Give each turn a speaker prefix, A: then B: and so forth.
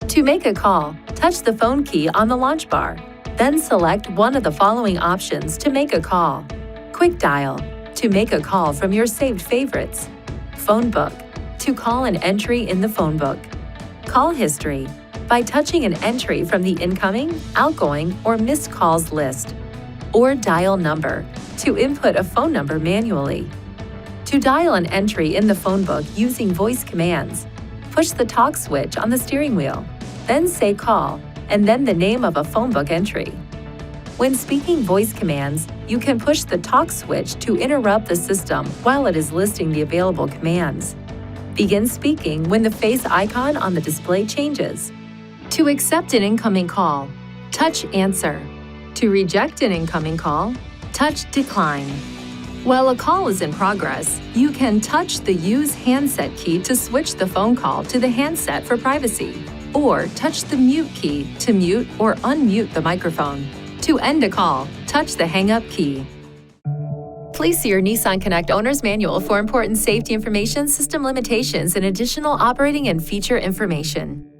A: To make a call, touch the phone key on the launch bar. Then select one of the following options to make a call. Quick dial, to make a call from your saved favorites. Phone book, to call an entry in the phone book. Call history, by touching an entry from the incoming, outgoing, or missed calls list. Or dial number, to input a phone number manually. To dial an entry in the phone book using voice commands, push the talk switch on the steering wheel, then say call, and then the name of a phone book entry. When speaking voice commands, you can push the talk switch to interrupt the system while it is listing the available commands. Begin speaking when the face icon on the display changes. To accept an incoming call, touch Answer. To reject an incoming call, touch Decline. While a call is in progress, you can touch the Use Handset key to switch the phone call to the handset for privacy, or touch the Mute key to mute or unmute the microphone. To end a call, touch the Hang Up key. Please see your Nissan Connect Owner's Manual for important safety information, system limitations, and additional operating and feature information.